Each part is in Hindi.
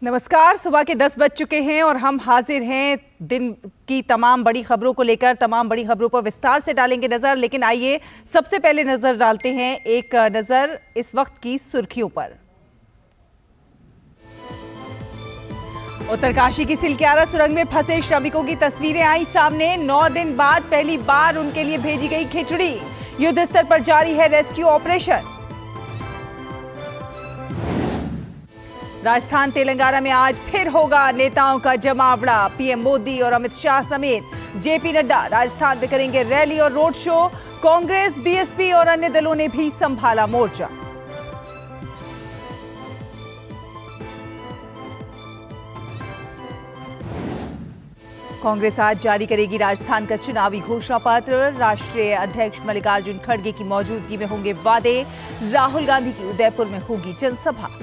नमस्कार। सुबह के 10 बज चुके हैं और हम हाजिर हैं दिन की तमाम बड़ी खबरों को लेकर। तमाम बड़ी खबरों पर विस्तार से डालेंगे नजर, लेकिन आइए सबसे पहले नजर डालते हैं एक नजर इस वक्त की सुर्खियों पर। उत्तरकाशी की सिलक्यारा सुरंग में फंसे श्रमिकों की तस्वीरें आई सामने। 9 दिन बाद पहली बार उनके लिए भेजी गई खिचड़ी। युद्ध स्तर पर जारी है रेस्क्यू ऑपरेशन। राजस्थान तेलंगाना में आज फिर होगा नेताओं का जमावड़ा। पीएम मोदी और अमित शाह समेत जेपी नड्डा राजस्थान में करेंगे रैली और रोड शो। कांग्रेस, बीएसपी और अन्य दलों ने भी संभाला मोर्चा। कांग्रेस आज जारी करेगी राजस्थान का चुनावी घोषणा पत्र। राष्ट्रीय अध्यक्ष मल्लिकार्जुन खड़गे की मौजूदगी में होंगे वादे। राहुल गांधी की उदयपुर में होगी जनसभा।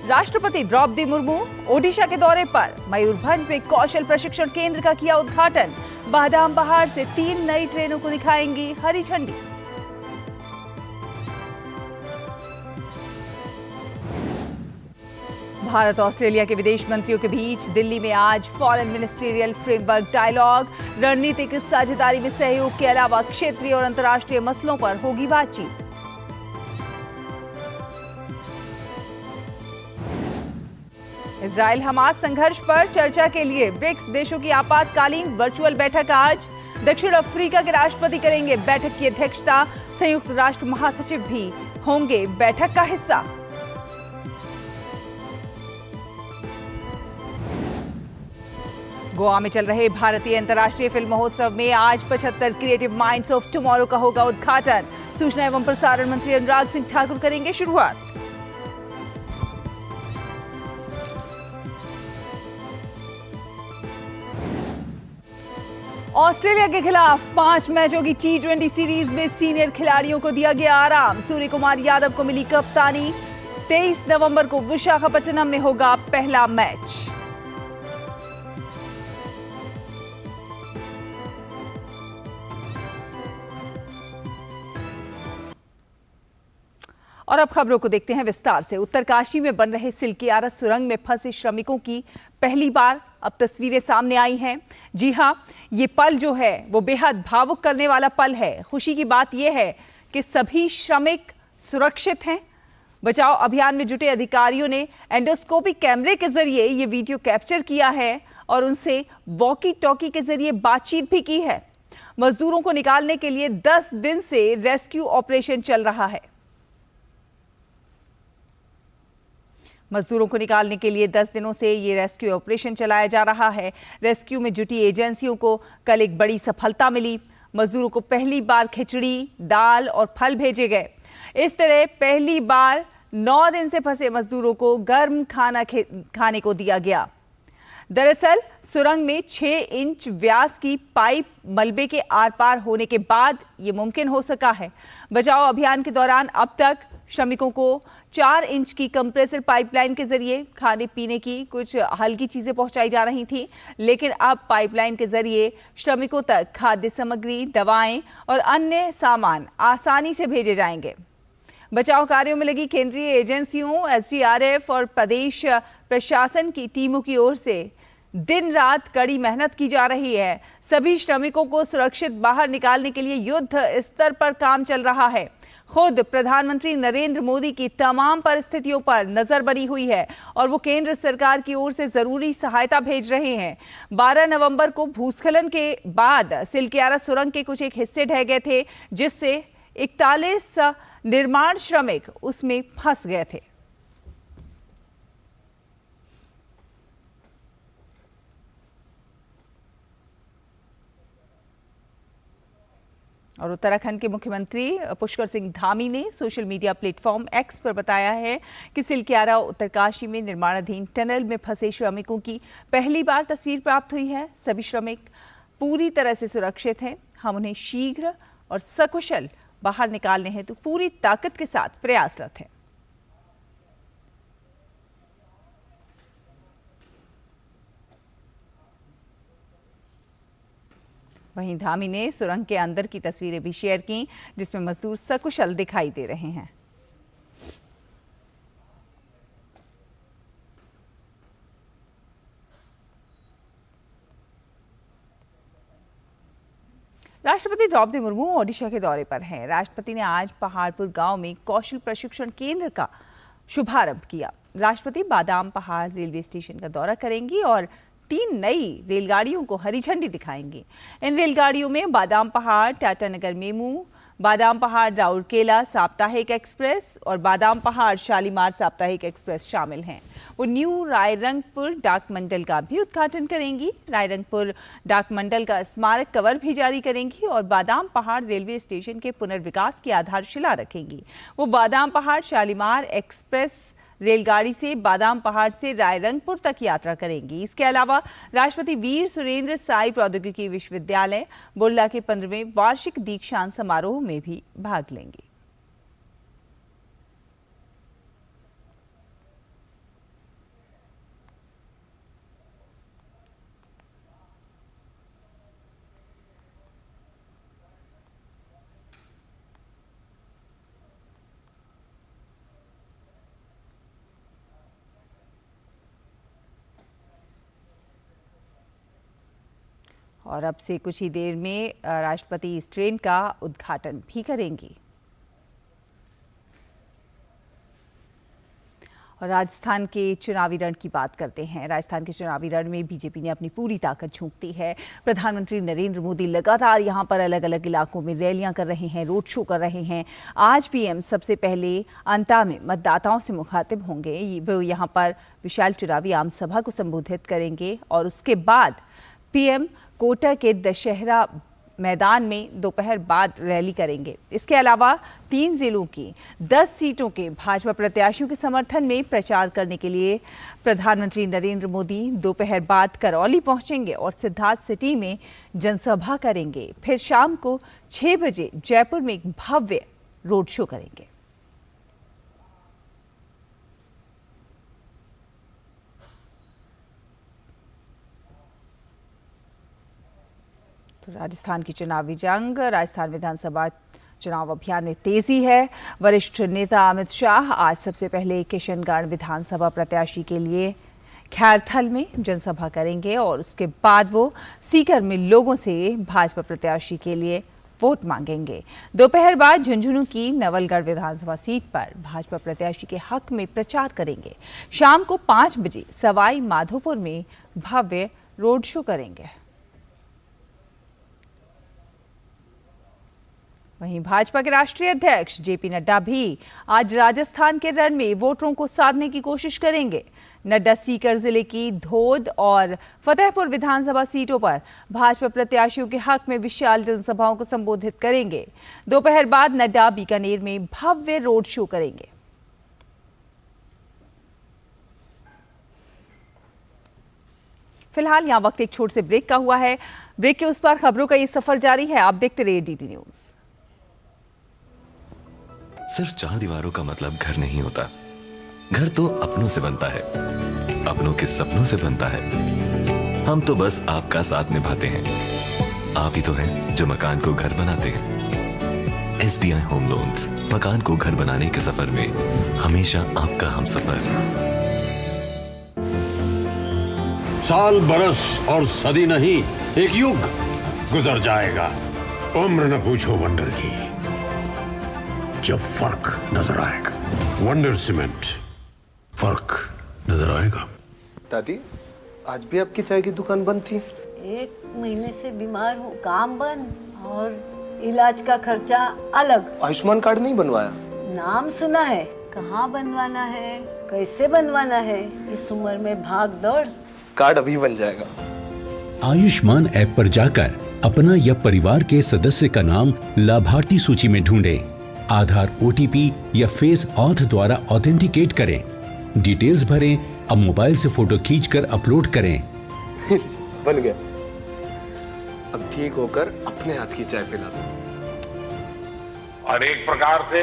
राष्ट्रपति द्रौपदी मुर्मू ओडिशा के दौरे पर। मयूरभंज में कौशल प्रशिक्षण केंद्र का किया उद्घाटन। बादाम बहार से 3 नई ट्रेनों को दिखाएंगी हरी झंडी। भारत ऑस्ट्रेलिया के विदेश मंत्रियों के बीच दिल्ली में आज फॉरेन मिनिस्ट्रियल फ्रेमवर्क डायलॉग। रणनीतिक साझेदारी में सहयोग के अलावा क्षेत्रीय और अंतर्राष्ट्रीय मसलों पर होगी बातचीत। इजराइल हमास संघर्ष पर चर्चा के लिए ब्रिक्स देशों की आपातकालीन वर्चुअल बैठक आज। दक्षिण अफ्रीका के राष्ट्रपति करेंगे बैठक की अध्यक्षता। संयुक्त राष्ट्र महासचिव भी होंगे बैठक का हिस्सा। गोवा में चल रहे भारतीय अंतर्राष्ट्रीय फिल्म महोत्सव में आज 75 क्रिएटिव माइंड्स ऑफ टुमारो का होगा उद्घाटन। सूचना एवं प्रसारण मंत्री अनुराग सिंह ठाकुर करेंगे शुरुआत। ऑस्ट्रेलिया के खिलाफ 5 मैचों की T20 सीरीज में सीनियर खिलाड़ियों को दिया गया आराम। सूर्य कुमार यादव को मिली कप्तानी। 23 नवंबर को विशाखापट्टनम में होगा पहला मैच। और अब खबरों को देखते हैं विस्तार से। उत्तरकाशी में बन रहे सिलक्यारा सुरंग में फंसे श्रमिकों की पहली बार अब तस्वीरें सामने आई हैं। जी हां, ये पल जो है वो बेहद भावुक करने वाला पल है। खुशी की बात यह है कि सभी श्रमिक सुरक्षित हैं। बचाव अभियान में जुटे अधिकारियों ने एंडोस्कोपिक कैमरे के जरिए ये वीडियो कैप्चर किया है और उनसे वॉकी टॉकी के जरिए बातचीत भी की है। मजदूरों को निकालने के लिए 10 दिन से रेस्क्यू ऑपरेशन चल रहा है। मजदूरों को निकालने के लिए 10 दिनों से ये रेस्क्यू ऑपरेशन चलाया जा रहा है। रेस्क्यू में जुटी एजेंसियों को कल एक बड़ी सफलता मिली। मजदूरों को पहली बार खिचड़ी, दाल और फल भेजे गए। इस तरह पहली बार 9 दिन से फंसे मजदूरों को गर्म खाना खाने को दिया गया। दरअसल सुरंग में 6 इंच व्यास की पाइप मलबे के आर पार होने के बाद ये मुमकिन हो सका है। बचाव अभियान के दौरान अब तक श्रमिकों को 4 इंच की कंप्रेसर पाइपलाइन के जरिए खाने पीने की कुछ हल्की चीजें पहुंचाई जा रही थी, लेकिन अब पाइपलाइन के जरिए श्रमिकों तक खाद्य सामग्री, दवाएं और अन्य सामान आसानी से भेजे जाएंगे। बचाव कार्यों में लगी केंद्रीय एजेंसियों, एसडीआरएफ और प्रदेश प्रशासन की टीमों की ओर से दिन रात कड़ी मेहनत की जा रही है। सभी श्रमिकों को सुरक्षित बाहर निकालने के लिए युद्ध स्तर पर काम चल रहा है। खुद प्रधानमंत्री नरेंद्र मोदी की तमाम परिस्थितियों पर नजर बनी हुई है और वो केंद्र सरकार की ओर से जरूरी सहायता भेज रहे हैं। 12 नवंबर को भूस्खलन के बाद सिलक्यारा सुरंग के कुछ एक हिस्से ढह गए थे, जिससे 41 निर्माण श्रमिक उसमें फंस गए थे। और उत्तराखंड के मुख्यमंत्री पुष्कर सिंह धामी ने सोशल मीडिया प्लेटफॉर्म एक्स पर बताया है कि सिलक्यारा उत्तरकाशी में निर्माणाधीन टनल में फंसे श्रमिकों की पहली बार तस्वीर प्राप्त हुई है। सभी श्रमिक पूरी तरह से सुरक्षित हैं। हम उन्हें शीघ्र और सकुशल बाहर निकालने हेतु पूरी ताकत के साथ प्रयासरत हैं। वहीं धामी ने सुरंग के अंदर की तस्वीरें भी शेयर की, जिसमें मजदूर सकुशल दिखाई दे रहे हैं। राष्ट्रपति द्रौपदी मुर्मू ओडिशा के दौरे पर हैं। राष्ट्रपति ने आज पहाड़पुर गांव में कौशल प्रशिक्षण केंद्र का शुभारंभ किया। राष्ट्रपति बादाम पहाड़ रेलवे स्टेशन का दौरा करेंगी और 3 नई रेलगाड़ियों को हरी झंडी दिखाएंगी। इन रेलगाड़ियों में बादाम पहाड़ टाटानगर मेमू, बादाम पहाड़ राउरकेला साप्ताहिक एक्सप्रेस और बादाम पहाड़ शालीमार साप्ताहिक एक्सप्रेस शामिल हैं। वो न्यू रायरंगपुर डाक मंडल का भी उद्घाटन करेंगी। रायरंगपुर डाक मंडल का स्मारक कवर भी जारी करेंगी और बादाम पहाड़ रेलवे स्टेशन के पुनर्विकास की आधारशिला रखेंगी। वो बादाम पहाड़ शालीमार एक्सप्रेस रेलगाड़ी से बादाम पहाड़ से रायरंगपुर तक यात्रा करेंगी। इसके अलावा राष्ट्रपति वीर सुरेंद्र साई प्रौद्योगिकी विश्वविद्यालय बुर्ला के 15वें वार्षिक दीक्षांत समारोह में भी भाग लेंगे। और अब से कुछ ही देर में राष्ट्रपति इस ट्रेन का उद्घाटन भी करेंगी। और राजस्थान के चुनावी रण की बात करते हैं। राजस्थान के चुनावी रण में बीजेपी ने अपनी पूरी ताकत झोंक दी है। प्रधानमंत्री नरेंद्र मोदी लगातार यहां पर अलग अलग इलाकों में रैलियां कर रहे हैं, रोड शो कर रहे हैं। आज पीएम सबसे पहले अंता में मतदाताओं से मुखातिब होंगे। वो यहां पर विशाल चुनावी आम सभा को संबोधित करेंगे और उसके बाद पीएम कोटा के दशहरा मैदान में दोपहर बाद रैली करेंगे। इसके अलावा 3 जिलों की 10 सीटों के भाजपा प्रत्याशियों के समर्थन में प्रचार करने के लिए प्रधानमंत्री नरेंद्र मोदी दोपहर बाद करौली पहुंचेंगे और सिद्धार्थ सिटी में जनसभा करेंगे। फिर शाम को 6 बजे जयपुर में एक भव्य रोड शो करेंगे। तो राजस्थान की चुनावी जंग, राजस्थान विधानसभा चुनाव अभियान में तेजी है। वरिष्ठ नेता अमित शाह आज सबसे पहले किशनगढ़ विधानसभा प्रत्याशी के लिए खैरथल में जनसभा करेंगे और उसके बाद वो सीकर में लोगों से भाजपा प्रत्याशी के लिए वोट मांगेंगे। दोपहर बाद झुंझुनू की नवलगढ़ विधानसभा सीट पर भाजपा प्रत्याशी के हक में प्रचार करेंगे। शाम को 5 बजे सवाई माधोपुर में भव्य रोड शो करेंगे। वहीं भाजपा के राष्ट्रीय अध्यक्ष जेपी नड्डा भी आज राजस्थान के रण में वोटरों को साधने की कोशिश करेंगे। नड्डा सीकर जिले की धोद और फतेहपुर विधानसभा सीटों पर भाजपा प्रत्याशियों के हक में विशाल जनसभाओं को संबोधित करेंगे। दोपहर बाद नड्डा बीकानेर में भव्य रोड शो करेंगे। फिलहाल यहां वक्त एक छोटे से ब्रेक का हुआ है। ब्रेक के उस पार खबरों का ये सफर जारी है। आप देखते रहिए डीडी न्यूज। सिर्फ 4 दीवारों का मतलब घर नहीं होता। घर तो अपनों से बनता है, अपनों के सपनों से बनता है। हम तो बस आपका साथ निभाते हैं। आप ही तो हैं जो मकान को घर बनाते हैं। SBI होम लोन्स, मकान को घर बनाने के सफर में हमेशा आपका हमसफर। साल, बरस और सदी नहीं, एक युग गुजर जाएगा। उम्र न पूछो वंडर की, जब फर्क नजर आएगा। वंडर सीमेंट, फर्क नजर आएगा। दादी, आज भी आपकी चाय की दुकान बंद थी? 1 महीने से बीमार हूँ, काम बंद और इलाज का खर्चा अलग। आयुष्मान कार्ड नहीं बनवाया? नाम सुना है, कहाँ बनवाना है, कैसे बनवाना है, इस उम्र में भाग दौड़। कार्ड अभी बन जाएगा। आयुष्मान ऐप पर जाकर अपना या परिवार के सदस्य का नाम लाभार्थी सूची में ढूंढें। आधार, OTP या फेस ऑथ द्वारा ऑथेंटिकेट करें। डिटेल्स भरें। अब मोबाइल से फोटो खींचकर अपलोड करें। बन गया। अब ठीक होकर अपने हाथ की चाय पिला दो। और एक प्रकार से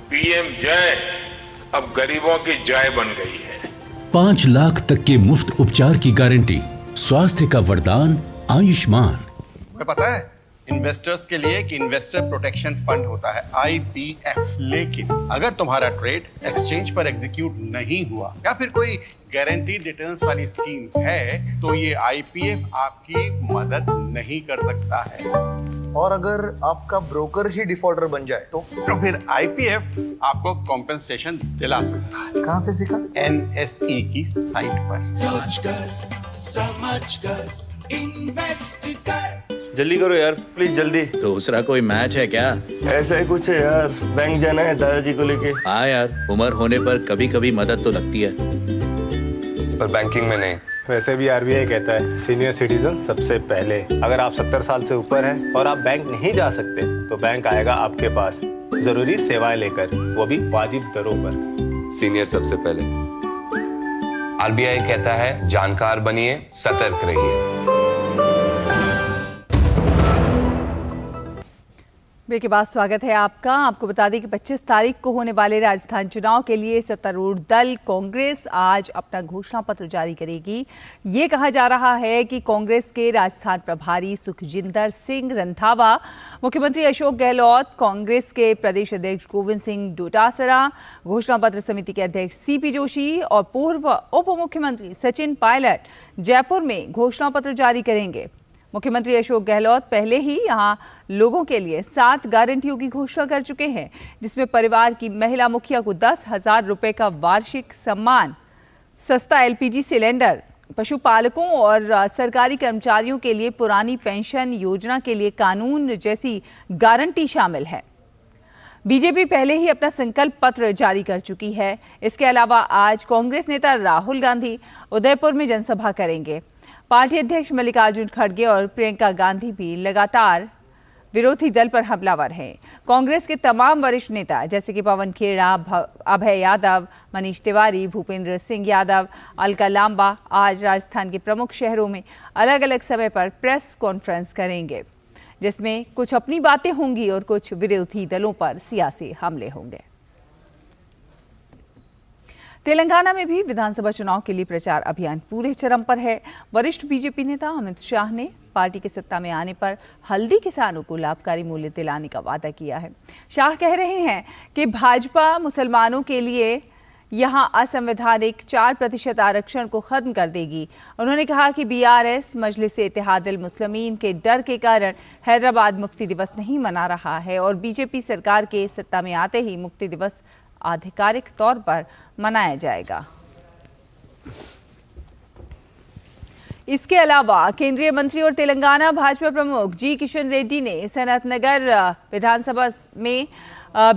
PM जय अब गरीबों की जय बन गई है। 5 लाख तक के मुफ्त उपचार की गारंटी। स्वास्थ्य का वरदान आयुष्मान। तुम्हें पता है इन्वेस्टर्स के लिए एक इन्वेस्टर प्रोटेक्शन फंड होता है IPF, लेकिन अगर तुम्हारा ट्रेड एक्सचेंज पर एग्जीक्यूट नहीं हुआ या फिर कोई गारंटीड रिटर्न्स वाली स्कीम है तो ये IPF आपकी मदद नहीं कर सकता है। और अगर आपका ब्रोकर ही डिफॉल्टर बन जाए तो फिर IPF आपको कॉम्पेंसेशन दिला सकता है। कहाँ से सीखा? NSE की साइट पर। जल्दी करो यार प्लीज, जल्दी। दूसरा कोई मैच है क्या? ऐसा ही कुछ है यार, बैंक जाना है दादाजी को लेके। हाँ यार, उम्र होने पर कभी कभी मदद तो लगती है, पर बैंकिंग में नहीं। वैसे भी RBI कहता है सीनियर सिटीजन सबसे पहले। अगर आप 70 साल से ऊपर हैं और आप बैंक नहीं जा सकते तो बैंक आएगा आपके पास जरूरी सेवाएं लेकर, वो भी वाजिब दरों पर। सीनियर सबसे पहले। RBI कहता है जानकार बनिए, सतर्क रहिए। ब्रेक के बाद स्वागत है आपका। आपको बता दें कि 25 तारीख को होने वाले राजस्थान चुनाव के लिए सत्तारूढ़ दल कांग्रेस आज अपना घोषणा पत्र जारी करेगी। ये कहा जा रहा है कि कांग्रेस के राजस्थान प्रभारी सुखजिंदर सिंह रंधावा, मुख्यमंत्री अशोक गहलोत, कांग्रेस के प्रदेश अध्यक्ष गोविंद सिंह डोटासरा, घोषणा पत्र समिति के अध्यक्ष CP जोशी और पूर्व उप मुख्यमंत्री सचिन पायलट जयपुर में घोषणा पत्र जारी करेंगे। मुख्यमंत्री अशोक गहलोत पहले ही यहां लोगों के लिए 7 गारंटियों की घोषणा कर चुके हैं, जिसमें परिवार की महिला मुखिया को 10,000 रुपए का वार्षिक सम्मान, सस्ता LPG सिलेंडर, पशुपालकों और सरकारी कर्मचारियों के लिए पुरानी पेंशन योजना के लिए कानून जैसी गारंटी शामिल है। बीजेपी पहले ही अपना संकल्प पत्र जारी कर चुकी है। इसके अलावा आज कांग्रेस नेता राहुल गांधी उदयपुर में जनसभा करेंगे। पार्टी अध्यक्ष मल्लिकार्जुन खड़गे और प्रियंका गांधी भी लगातार विरोधी दल पर हमलावर हैं। कांग्रेस के तमाम वरिष्ठ नेता जैसे कि पवन खेड़ा, अभय यादव, मनीष तिवारी, भूपेंद्र सिंह यादव, अलका लांबा आज राजस्थान के प्रमुख शहरों में अलग अलग समय पर प्रेस कॉन्फ्रेंस करेंगे, जिसमें कुछ अपनी बातें होंगी और कुछ विरोधी दलों पर सियासी हमले होंगे। तेलंगाना में भी विधानसभा चुनाव के लिए प्रचार अभियान पूरे चरम पर है। वरिष्ठ बीजेपी नेता अमित शाह ने पार्टी के सत्ता में आने पर हल्दी किसानों को लाभकारी मूल्य दिलाने का वादा किया है। शाह कह रहे हैं कि भाजपा मुसलमानों के लिए यहां असंवैधानिक 4% आरक्षण को खत्म कर देगी। उन्होंने कहा कि BRS मजलिस-ए इत्तेहादुल मुस्लिमीन के डर के कारण हैदराबाद मुक्ति दिवस नहीं मना रहा है और बीजेपी सरकार के सत्ता में आते ही मुक्ति दिवस आधिकारिक तौर पर मनाया जाएगा। इसके अलावा केंद्रीय मंत्री और तेलंगाना भाजपा प्रमुख जी किशन रेड्डी ने सनत नगर विधानसभा में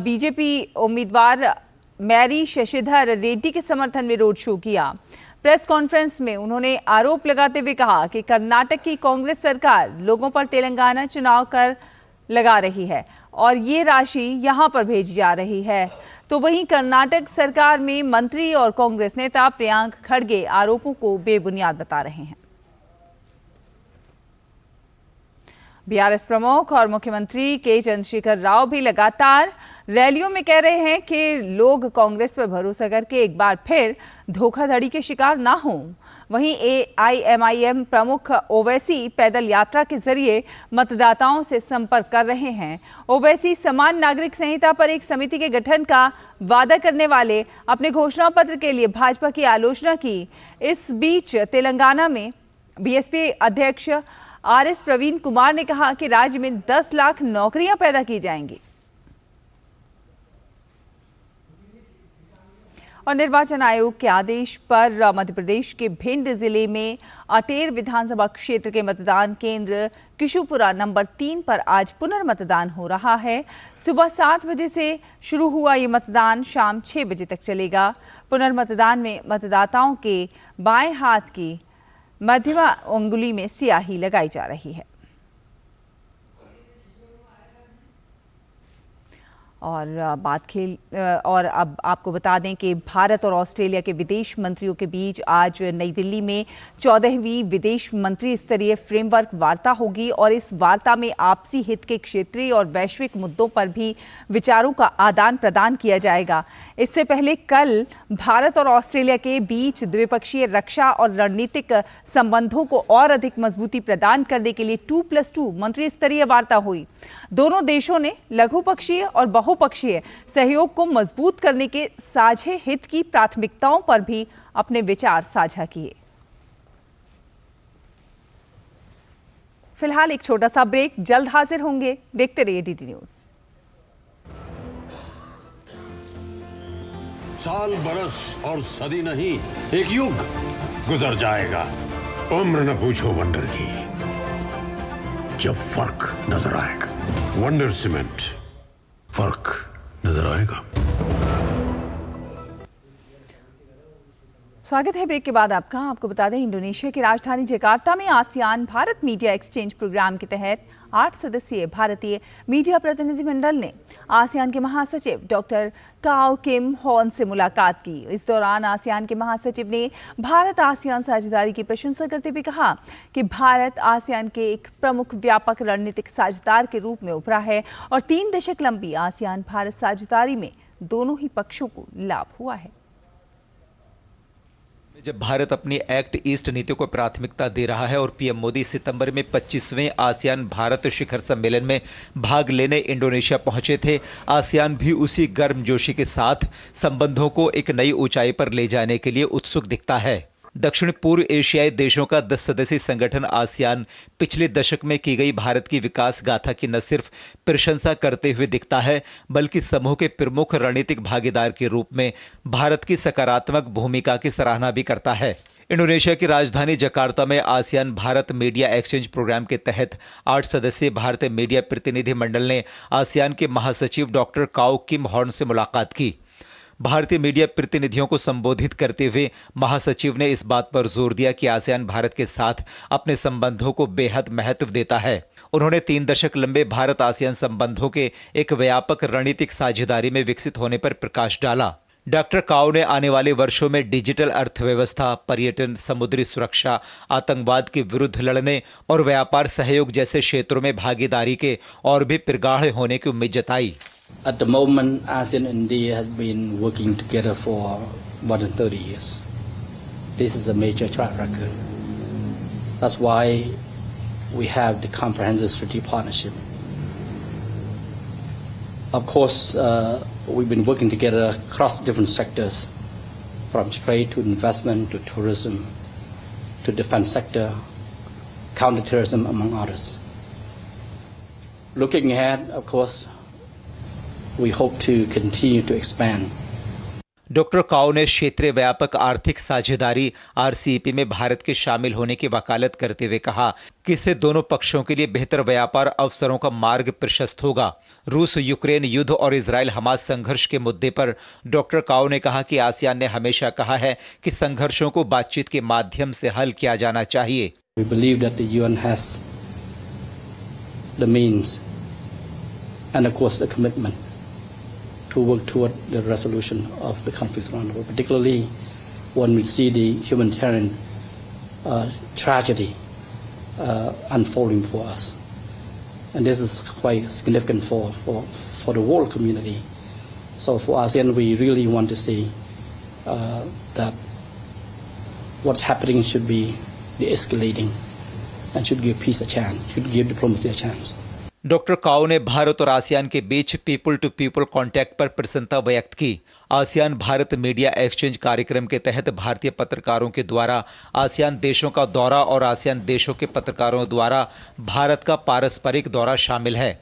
बीजेपी उम्मीदवार मैरी शशिधर रेड्डी के समर्थन में रोड शो किया। प्रेस कॉन्फ्रेंस में उन्होंने आरोप लगाते हुए कहा कि कर्नाटक की कांग्रेस सरकार लोगों पर तेलंगाना चुनाव कर लगा रही है और ये राशि यहां पर भेजी जा रही है। तो वहीं कर्नाटक सरकार में मंत्री और कांग्रेस नेता प्रियंक खड़गे आरोपों को बेबुनियाद बता रहे हैं। BRS प्रमुख और मुख्यमंत्री के चंद्रशेखर राव भी लगातार रैलियों में कह रहे हैं कि लोग कांग्रेस पर भरोसा करके एक बार फिर धोखाधड़ी के शिकार ना हों। वहीं AIMIM प्रमुख ओवैसी पैदल यात्रा के जरिए मतदाताओं से संपर्क कर रहे हैं। ओवैसी समान नागरिक संहिता पर एक समिति के गठन का वादा करने वाले अपने घोषणा पत्र के लिए भाजपा की आलोचना की। इस बीच तेलंगाना में BSP अध्यक्ष RS प्रवीण कुमार ने कहा कि राज्य में 10 लाख नौकरियां पैदा की जाएंगी। और निर्वाचन आयोग के आदेश पर मध्य प्रदेश के भिंड जिले में अटेर विधानसभा क्षेत्र के मतदान केंद्र किशुपुरा नंबर 3 पर आज पुनर्मतदान हो रहा है। सुबह 7 बजे से शुरू हुआ ये मतदान शाम 6 बजे तक चलेगा। पुनर्मतदान में मतदाताओं के बाएं हाथ की मध्यमा उंगली में स्याही लगाई जा रही है। और और अब आपको बता दें कि भारत और ऑस्ट्रेलिया के विदेश मंत्रियों के बीच आज नई दिल्ली में 14वीं विदेश मंत्री स्तरीय फ्रेमवर्क वार्ता होगी और इस वार्ता में आपसी हित के क्षेत्रीय और वैश्विक मुद्दों पर भी विचारों का आदान प्रदान किया जाएगा। इससे पहले कल भारत और ऑस्ट्रेलिया के बीच द्विपक्षीय रक्षा और रणनीतिक संबंधों को और अधिक मजबूती प्रदान करने के लिए 2+2 मंत्री स्तरीय वार्ता हुई। दोनों देशों ने लघुपक्षीय और बहुपक्षीय सहयोग को मजबूत करने के साझे हित की प्राथमिकताओं पर भी अपने विचार साझा किए। फिलहाल एक छोटा सा ब्रेक, जल्द हाजिर होंगे। देखते रहिए डीडी न्यूज। साल बरस और सदी नहीं, एक युग गुजर जाएगा। उम्र न पूछो वंडर की, जब फर्क नजर आएगा। वंडर सीमेंट, फर्क नजर आएगा। स्वागत है ब्रेक के बाद आपका। आपको बता दें, इंडोनेशिया की राजधानी जकार्ता में ASEAN Bharat media exchange programme के तहत 8 सदस्यीय भारतीय मीडिया प्रतिनिधिमंडल ने आसियान के महासचिव डॉक्टर काओ किम हॉर्न से मुलाकात की। इस दौरान आसियान के महासचिव ने भारत आसियान साझेदारी की प्रशंसा करते हुए कहा कि भारत आसियान के एक प्रमुख व्यापक रणनीतिक साझेदार के रूप में उभरा है और 3 दशक लंबी आसियान भारत साझेदारी में दोनों ही पक्षों को लाभ हुआ है। जब भारत अपनी एक्ट ईस्ट नीति को प्राथमिकता दे रहा है और पीएम मोदी सितंबर में 25वें आसियान भारत शिखर सम्मेलन में भाग लेने इंडोनेशिया पहुंचे थे, आसियान भी उसी गर्मजोशी के साथ संबंधों को एक नई ऊंचाई पर ले जाने के लिए उत्सुक दिखता है। दक्षिण पूर्व एशियाई देशों का 10 सदस्यीय संगठन आसियान पिछले दशक में की गई भारत की विकास गाथा की न सिर्फ प्रशंसा करते हुए दिखता है, बल्कि समूह के प्रमुख रणनीतिक भागीदार के रूप में भारत की सकारात्मक भूमिका की सराहना भी करता है। इंडोनेशिया की राजधानी जकार्ता में ASEAN Bharat media exchange programme के तहत 8 सदस्यीय भारतीय मीडिया प्रतिनिधि मंडल ने आसियान के महासचिव डॉक्टर काओ किम हॉर्न से मुलाकात की। भारतीय मीडिया प्रतिनिधियों को संबोधित करते हुए महासचिव ने इस बात पर जोर दिया कि आसियान भारत के साथ अपने संबंधों को बेहद महत्व देता है। उन्होंने 3 दशक लंबे भारत आसियान संबंधों के एक व्यापक रणनीतिक साझेदारी में विकसित होने पर प्रकाश डाला। डॉक्टर काओ ने आने वाले वर्षों में डिजिटल अर्थव्यवस्था, पर्यटन, समुद्री सुरक्षा, आतंकवाद के विरुद्ध लड़ने और व्यापार सहयोग जैसे क्षेत्रों में भागीदारी के और भी प्रगाढ़ होने की उम्मीद जताई। At the moment, ASEAN and India has been working together for more than 30 years. This is a major track record. That's why we have the comprehensive strategic partnership. Of course, we've been working together across different sectors, from trade to investment to tourism to defense sector, counterterrorism, among others. Looking ahead, of course, we hope to continue to expand. Doctor Kao ने क्षेत्रीय व्यापक आर्थिक साझेदारी आरसीईपी में भारत के शामिल होने की वकालत करते हुए कहा कि इससे दोनों पक्षों के लिए बेहतर व्यापार अवसरों का मार्ग प्रशस्त होगा। रूस यूक्रेन युद्ध और इजराइल हमास संघर्ष के मुद्दे पर डॉक्टर काओ ने कहा कि आसियान ने हमेशा कहा है कि संघर्षों को बातचीत के माध्यम से हल किया जाना चाहिए। We believe that the UN has the means and of course the commitment to work toward the resolution of the conflicts around the world, particularly when we see the humanitarian tragedy unfolding for us. And this is quite significant for the world community. So for ASEAN, we really want to see that what's happening should be de-escalating and should give peace a chance, should give diplomacy a chance. Doctor Kao ने भारत और आसियान के बीच पीपल टू पीपल कांटेक्ट पर प्रसन्नता व्यक्त की। आसियान भारत मीडिया एक्सचेंज कार्यक्रम के तहत भारतीय पत्रकारों के द्वारा आसियान देशों का दौरा और आसियान देशों के पत्रकारों द्वारा भारत का पारस्परिक दौरा शामिल है।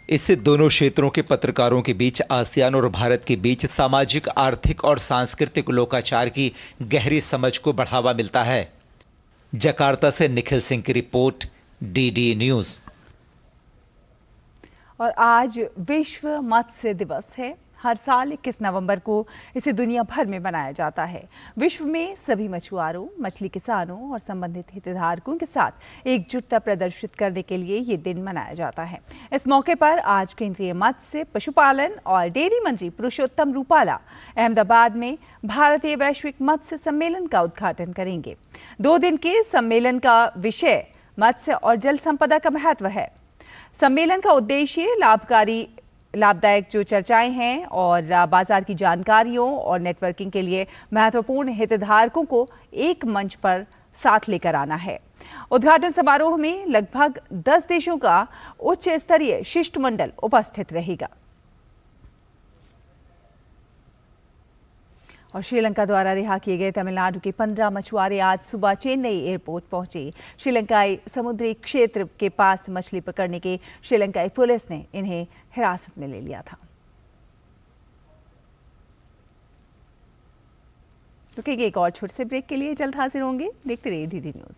इससे दोनों क्षेत्रों के पत्रकारों के बीच आसियान और भारत के बीच सामाजिक, आर्थिक और सांस्कृतिक लोकाचार की गहरी समझ को बढ़ावा मिलता है। जकार्ता से निखिल सिंह की रिपोर्ट, डीडी न्यूज। और आज विश्व मत्स्य दिवस है। हर साल 21 नवंबर को इसे दुनिया भर में मनाया जाता है। विश्व में सभी मछुआरों, मछली किसानों और संबंधित हितधारकों के साथ एकजुटता प्रदर्शित करने के लिए ये दिन मनाया जाता है। इस मौके पर आज केंद्रीय मत्स्य, पशुपालन और डेयरी मंत्री पुरुषोत्तम रूपाला अहमदाबाद में भारतीय वैश्विक मत्स्य सम्मेलन का उद्घाटन करेंगे। 2 दिन के सम्मेलन का विषय मत्स्य और जल संपदा का महत्व है। सम्मेलन का उद्देश्य लाभदायक जो चर्चाएं हैं और बाजार की जानकारियों और नेटवर्किंग के लिए महत्वपूर्ण हितधारकों को एक मंच पर साथ लेकर आना है। उद्घाटन समारोह में लगभग 10 देशों का उच्च स्तरीय शिष्टमंडल उपस्थित रहेगा। और श्रीलंका द्वारा रिहा किए गए तमिलनाडु के 15 मछुआरे आज सुबह चेन्नई एयरपोर्ट पहुंचे। श्रीलंकाई समुद्री क्षेत्र के पास मछली पकड़ने के श्रीलंकाई पुलिस ने इन्हें हिरासत में ले लिया था। रुकेंगे एक और छोटे से ब्रेक के लिए, जल्द हाजिर होंगे। देखते रहिए डीडी न्यूज।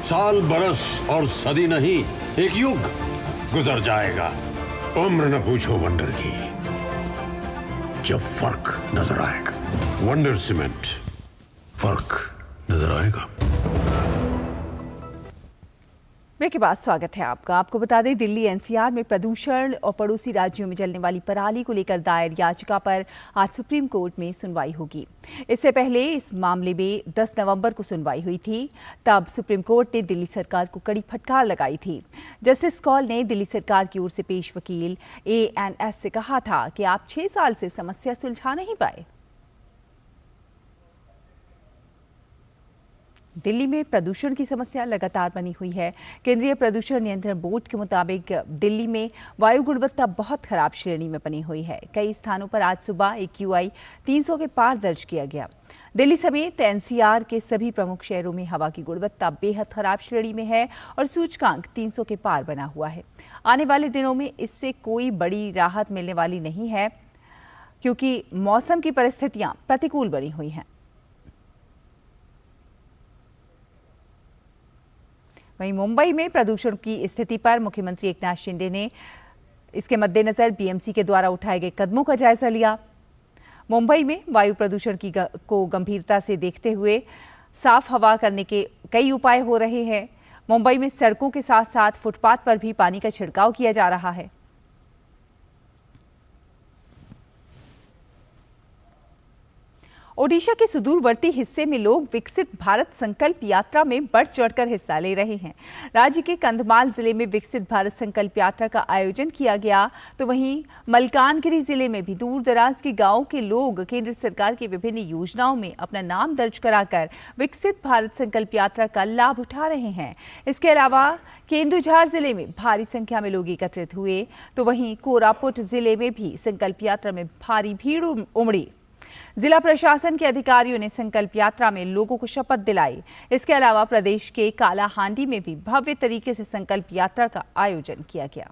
साल, बरस और सदी नहीं, एक युग गुजर जाएगा। उम्र न पूछो वंडर की, जब फर्क नजर आएगा। वंडर सीमेंट, फर्क नजर आएगा। ब्रेक के बाद स्वागत है आपका। आपको बता दें, दिल्ली एनसीआर में प्रदूषण और पड़ोसी राज्यों में जलने वाली पराली को लेकर दायर याचिका पर आज सुप्रीम कोर्ट में सुनवाई होगी। इससे पहले इस मामले में 10 नवंबर को सुनवाई हुई थी। तब सुप्रीम कोर्ट ने दिल्ली सरकार को कड़ी फटकार लगाई थी। जस्टिस कौल ने दिल्ली सरकार की ओर से पेश वकील ANS से कहा था कि आप 6 साल से समस्या सुलझा नहीं पाए। दिल्ली में प्रदूषण की समस्या लगातार बनी हुई है। केंद्रीय प्रदूषण नियंत्रण बोर्ड के मुताबिक दिल्ली में वायु गुणवत्ता बहुत खराब श्रेणी में बनी हुई है। कई स्थानों पर आज सुबह AQI 300 के पार दर्ज किया गया। दिल्ली समेत NCR के सभी प्रमुख शहरों में हवा की गुणवत्ता बेहद खराब श्रेणी में है और सूचकांक 300 के पार बना हुआ है। आने वाले दिनों में इससे कोई बड़ी राहत मिलने वाली नहीं है, क्योंकि मौसम की परिस्थितियां प्रतिकूल बनी हुई हैं। वहीं मुंबई में प्रदूषण की स्थिति पर मुख्यमंत्री एकनाथ शिंदे ने इसके मद्देनजर BMC के द्वारा उठाए गए कदमों का जायजा लिया। मुंबई में वायु प्रदूषण को गंभीरता से देखते हुए साफ हवा करने के कई उपाय हो रहे हैं। मुंबई में सड़कों के साथ साथ फुटपाथ पर भी पानी का छिड़काव किया जा रहा है। ओडिशा के सुदूरवर्ती हिस्से में लोग विकसित भारत संकल्प यात्रा में बढ़ चढ़कर हिस्सा ले रहे हैं। राज्य के कंधमाल जिले में विकसित भारत संकल्प यात्रा का आयोजन किया गया, तो वहीं मलकानगिरी जिले में भी दूर दराज के गांवों के लोग केंद्र सरकार की विभिन्न योजनाओं में अपना नाम दर्ज कराकर विकसित भारत संकल्प यात्रा का लाभ उठा रहे हैं। इसके अलावा केंदुझार जिले में भारी संख्या में लोग एकत्रित हुए, तो वहीं कोरापुट जिले में भी संकल्प यात्रा में भारी भीड़ उमड़ी। जिला प्रशासन के अधिकारियों ने संकल्प यात्रा में लोगों को शपथ दिलाई। इसके अलावा प्रदेश के कालाहांडी में भी भव्य तरीके से संकल्प यात्रा का आयोजन किया गया।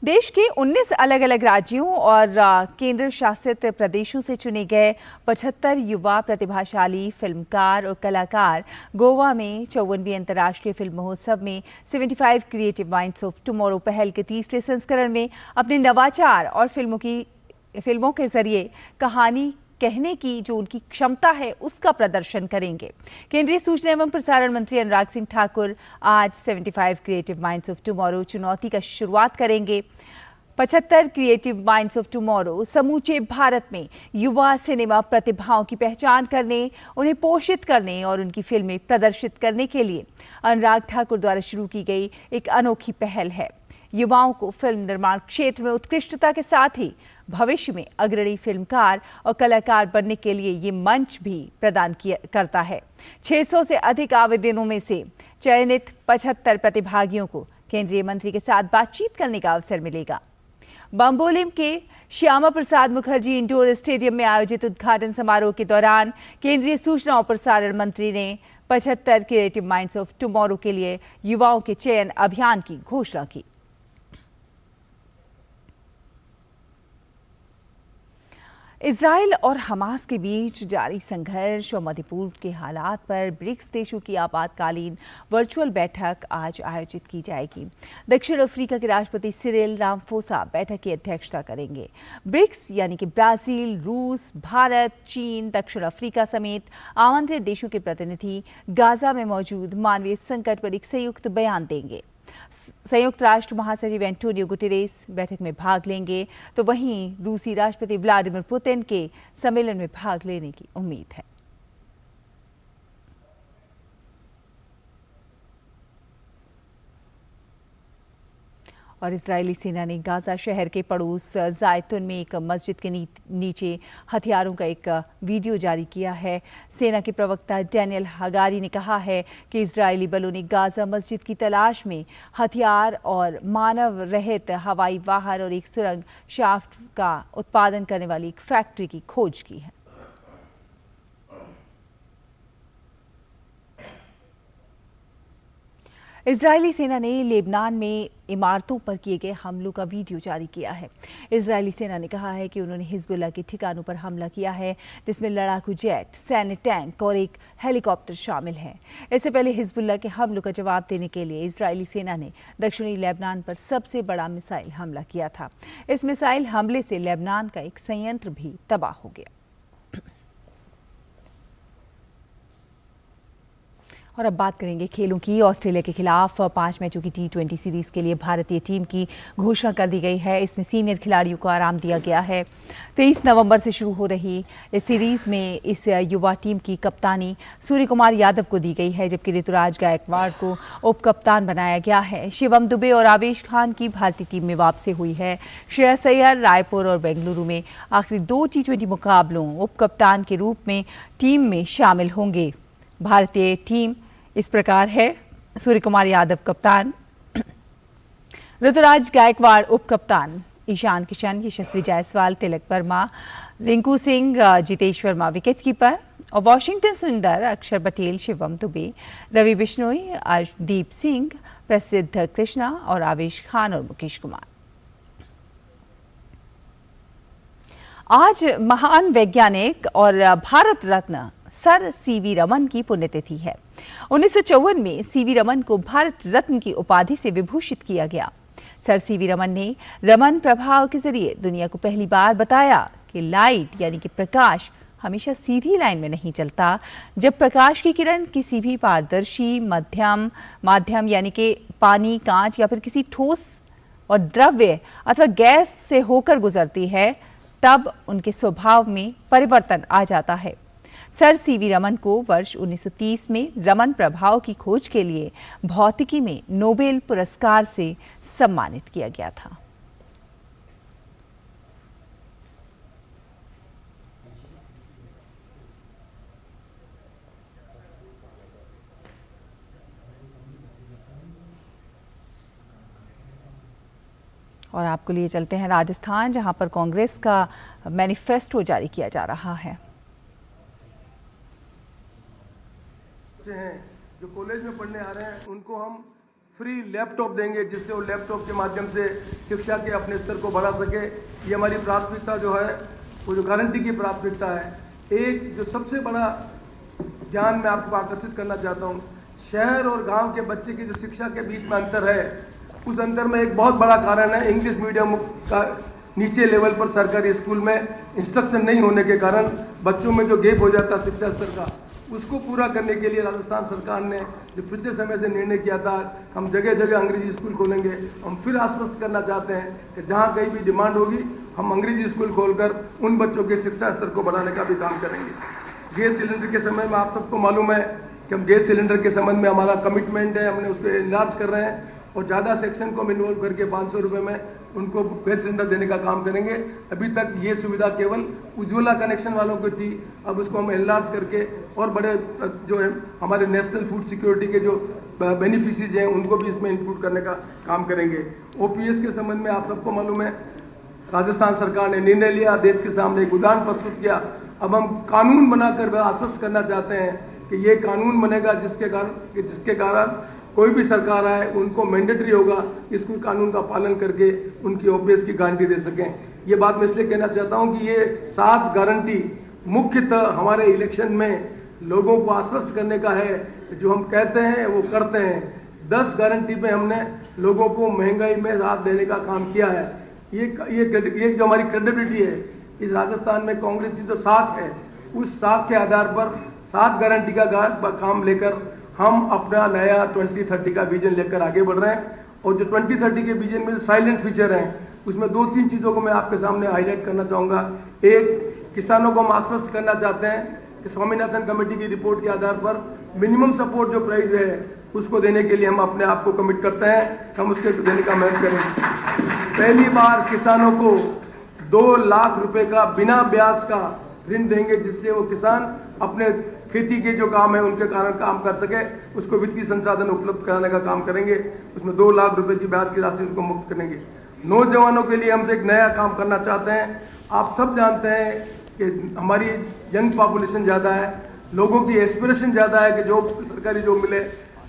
देश के 19 अलग अलग राज्यों और केंद्र शासित प्रदेशों से चुने गए 75 युवा प्रतिभाशाली फिल्मकार और कलाकार गोवा में 54वीं अंतर्राष्ट्रीय फिल्म महोत्सव में 75 क्रिएटिव माइंड्स ऑफ टुमारो पहल के 3रे संस्करण में अपने नवाचार और फिल्मों के जरिए कहानी कहने की जो उनकी क्षमता है उसका प्रदर्शन करेंगे। केंद्रीय सूचना एवं प्रसारण मंत्री अनुराग सिंह ठाकुर आज 75 क्रिएटिव माइंड्स ऑफ टुमारो चुनौती का शुरुआत करेंगे। 75 क्रिएटिव माइंड्स ऑफ टुमारो समूचे भारत में युवा सिनेमा प्रतिभाओं की पहचान करने, उन्हें पोषित करने और उनकी फिल्में प्रदर्शित करने के लिए अनुराग ठाकुर द्वारा शुरू की गई एक अनोखी पहल है। युवाओं को फिल्म निर्माण क्षेत्र में उत्कृष्टता के साथ ही भविष्य में अग्रणी फिल्मकार और कलाकार बनने के लिए ये मंच भी प्रदान करता है। 600 से अधिक आवेदनों में से चयनित 75 प्रतिभागियों को केंद्रीय मंत्री के साथ बातचीत करने का अवसर मिलेगा। बम्बोलिम के श्यामा प्रसाद मुखर्जी इंडोर स्टेडियम में आयोजित उद्घाटन समारोह के दौरान केंद्रीय सूचना और प्रसारण मंत्री ने 75 क्रिएटिव माइंड्स ऑफ टुमारो के लिए युवाओं के चयन अभियान की घोषणा की। इजराइल और हमास के बीच जारी संघर्ष और मध्य पूर्व के हालात पर ब्रिक्स देशों की आपातकालीन वर्चुअल बैठक आज आयोजित की जाएगी। दक्षिण अफ्रीका के राष्ट्रपति सिरिल रामाफोसा बैठक की अध्यक्षता करेंगे। ब्रिक्स यानी कि ब्राजील, रूस, भारत, चीन, दक्षिण अफ्रीका समेत आमंत्रित देशों के प्रतिनिधि गाजा में मौजूद मानवीय संकट पर एक संयुक्त बयान देंगे। संयुक्त राष्ट्र महासचिव एंटोनियो गुटेरेस बैठक में भाग लेंगे, तो वहीं रूसी राष्ट्रपति व्लादिमीर पुतिन के सम्मेलन में भाग लेने की उम्मीद है। और इजरायली सेना ने गाजा शहर के पड़ोस जायतुन में एक मस्जिद के नीचे हथियारों का एक वीडियो जारी किया है। सेना के प्रवक्ता डैनियल हगारी ने कहा है कि इजरायली बलों ने गाजा मस्जिद की तलाश में हथियार और मानव रहित हवाई वाहन और एक सुरंग शाफ्ट का उत्पादन करने वाली एक फैक्ट्री की खोज की है। इजरायली सेना ने लेबनान में इमारतों पर किए गए हमलों का वीडियो जारी किया है। इजरायली सेना ने कहा है कि उन्होंने हिजबुल्लाह के ठिकानों पर हमला किया है, जिसमें लड़ाकू जेट, सैन्य टैंक और एक हेलीकॉप्टर शामिल है। इससे पहले हिजबुल्लाह के हमलों का जवाब देने के लिए इजरायली सेना ने दक्षिणी लेबनान पर सबसे बड़ा मिसाइल हमला किया था। इस मिसाइल हमले से लेबनान का एक संयंत्र भी तबाह हो गया। और अब बात करेंगे खेलों की। ऑस्ट्रेलिया के खिलाफ 5 मैचों की T20 सीरीज के लिए भारतीय टीम की घोषणा कर दी गई है। इसमें सीनियर खिलाड़ियों को आराम दिया गया है। 23 नवंबर से शुरू हो रही इस सीरीज में इस युवा टीम की कप्तानी सूर्य कुमार यादव को दी गई है, जबकि ऋतुराज गायकवाड़ को उप कप्तान बनाया गया है। शिवम दुबे और आवेश खान की भारतीय टीम में वापसी हुई है। श्रेयस अय्यर रायपुर और बेंगलुरु में आखिरी 2 T20 मुकाबलों उप कप्तान के रूप में टीम में शामिल होंगे। भारतीय टीम इस प्रकार है: सूर्य कुमार यादव कप्तान, ऋतुराज गायकवाड़ उप कप्तान, ईशान किशन, यशस्वी जायसवाल, तिलक वर्मा, रिंकू सिंह, जितेश वर्मा विकेट कीपर और वॉशिंगटन सुंदर, अक्षर पटेल, शिवम दुबे, रवि बिश्नोई, अर्शदीप सिंह, प्रसिद्ध कृष्णा और आवेश खान और मुकेश कुमार। आज महान वैज्ञानिक और भारत रत्न सर सीवी रमन की पुण्यतिथि है। 1954 में सीवी रमन को भारत रत्न की उपाधि से विभूषित किया गया। सर सीवी रमन ने रमन प्रभाव के जरिए दुनिया को पहली बार बताया कि लाइट यानी कि प्रकाश हमेशा सीधी लाइन में नहीं चलता। जब प्रकाश की किरण किसी भी पारदर्शी माध्यम यानी कि पानी, कांच या फिर किसी ठोस और द्रव्य अथवा गैस से होकर गुजरती है, तब उनके स्वभाव में परिवर्तन आ जाता है। सर सीवी रमन को वर्ष 1930 में रमन प्रभाव की खोज के लिए भौतिकी में नोबेल पुरस्कार से सम्मानित किया गया था। और आपको लिए चलते हैं राजस्थान, जहां पर कांग्रेस का मैनिफेस्टो जारी किया जा रहा है। हैं जो कॉलेज में पढ़ने आ रहे हैं उनको हम फ्री लैपटॉप देंगे, जिससे वो लैपटॉप के माध्यम से शिक्षा के अपने स्तर को बढ़ा सके। ये हमारी प्राथमिकता जो है वो जो गारंटी की प्राथमिकता है। एक जो सबसे बड़ा ज्ञान मैं आपको आकर्षित करना चाहता हूँ, शहर और गांव के बच्चे की जो शिक्षा के बीच में अंतर है, उस अंतर में एक बहुत बड़ा कारण है इंग्लिश मीडियम का नीचे लेवल पर सरकारी स्कूल में इंस्ट्रक्शन नहीं होने के कारण बच्चों में जो गैप हो जाता शिक्षा स्तर का, उसको पूरा करने के लिए राजस्थान सरकार ने जो पिछले समय से निर्णय किया था, हम जगह जगह अंग्रेजी स्कूल खोलेंगे। हम फिर आश्वस्त करना चाहते हैं कि जहाँ कहीं भी डिमांड होगी हम अंग्रेजी स्कूल खोलकर उन बच्चों के शिक्षा स्तर को बढ़ाने का भी काम करेंगे। गैस सिलेंडर के समय में आप सबको मालूम है कि हम गैस सिलेंडर के संबंध में हमारा कमिटमेंट है, हमने उसको इनलार्ज कर रहे हैं और ज़्यादा सेक्शन को हम इन्वॉल्व करके 500 रुपये में उनको गैस सिलेंडर देने का काम करेंगे। अभी तक ये सुविधा केवल उज्ज्वला कनेक्शन वालों को थी, अब उसको हम एनलार्ज करके और बड़े जो है हमारे नेशनल फूड सिक्योरिटी के जो बेनिफिशरीज हैं उनको भी इसमें इंक्लूड करने का काम करेंगे। ओपीएस के संबंध में आप सबको मालूम है राजस्थान सरकार ने निर्णय लिया, देश के सामने एक उदाहरण प्रस्तुत किया। अब हम कानून बनाकर आश्वस्त करना चाहते हैं कि ये कानून बनेगा जिसके कारण कोई भी सरकार आए उनको मैंडेटरी होगा इसको कानून का पालन करके उनकी ओपीएस की गारंटी दे सकें। ये बात मैं इसलिए कहना चाहता हूं कि ये 7 गारंटी मुख्यतः हमारे इलेक्शन में लोगों को आश्वस्त करने का है। जो हम कहते हैं वो करते हैं। 10 गारंटी पे हमने लोगों को महंगाई में राहत देने का काम किया है। ये जो हमारी क्रेडिबिलिटी है इस राजस्थान में कांग्रेस की जो साख है, उस साख के आधार पर 7 गारंटी का काम लेकर हम अपना नया 2030 का विजन लेकर आगे बढ़ रहे हैं। और जो 2030 के विजन में जो साइलेंट फीचर हैं, उसमें 2-3 चीज़ों को मैं आपके सामने हाईलाइट करना चाहूँगा। एक, किसानों को हम आश्वस्त करना चाहते हैं कि स्वामीनाथन कमेटी की रिपोर्ट के आधार पर मिनिमम सपोर्ट जो प्राइस है उसको देने के लिए हम अपने आप को कमिट करते हैं, हम उसके देने का मेहनत करेंगे। पहली बार किसानों को 2 लाख रुपए का बिना ब्याज का ऋण देंगे, जिससे वो किसान अपने खेती के जो काम है उनके कारण काम कर सके, उसको वित्तीय संसाधन उपलब्ध कराने का काम करेंगे। उसमें 2 लाख रुपए की ब्याज की राशि उनको मुक्त करेंगे। नौजवानों के लिए हम एक नया काम करना चाहते हैं। आप सब जानते हैं कि हमारी यंग पॉपुलेशन ज़्यादा है, लोगों की एस्पिरेशन ज़्यादा है कि जॉब, सरकारी जॉब मिले।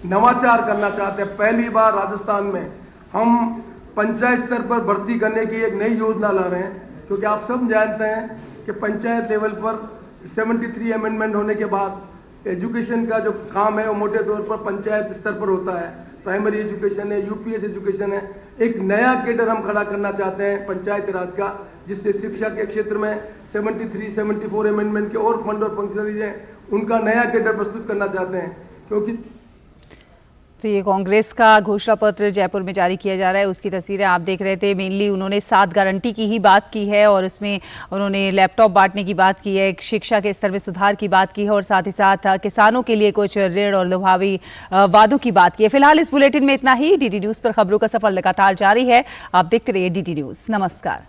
नवाचार करना चाहते हैं। पहली बार राजस्थान में हम पंचायत स्तर पर भर्ती करने की एक नई योजना ला रहे हैं, क्योंकि आप सब जानते हैं कि पंचायत लेवल पर 73 अमेंडमेंट होने के बाद एजुकेशन का जो काम है वो मोटे तौर पर पंचायत स्तर पर होता है। प्राइमरी एजुकेशन है, यूपीएस एजुकेशन है। एक नया कैडर हम खड़ा करना चाहते हैं पंचायत राज का, जिससे शिक्षा के क्षेत्र में 73, 74 अमेंडमेंट के और फंड और फंक्शनरीज हैं, उनका नया कैडर प्रस्तुत करना चाहते हैं। क्योंकि तो ये कांग्रेस का घोषणा पत्र जयपुर में जारी किया जा रहा है, उसकी तस्वीरें आप देख रहे थे। मेनली उन्होंने 7 गारंटी की ही बात की है और इसमें उन्होंने लैपटॉप बांटने की बात की है, शिक्षा के स्तर में सुधार की बात की है और साथ ही साथ किसानों के लिए कुछ ऋण और लुभावी वादों की बात की है। फिलहाल इस बुलेटिन में इतना ही। डीडी न्यूज़ पर खबरों का सफर लगातार जारी है। आप देखते रहिए डीडी न्यूज़। नमस्कार।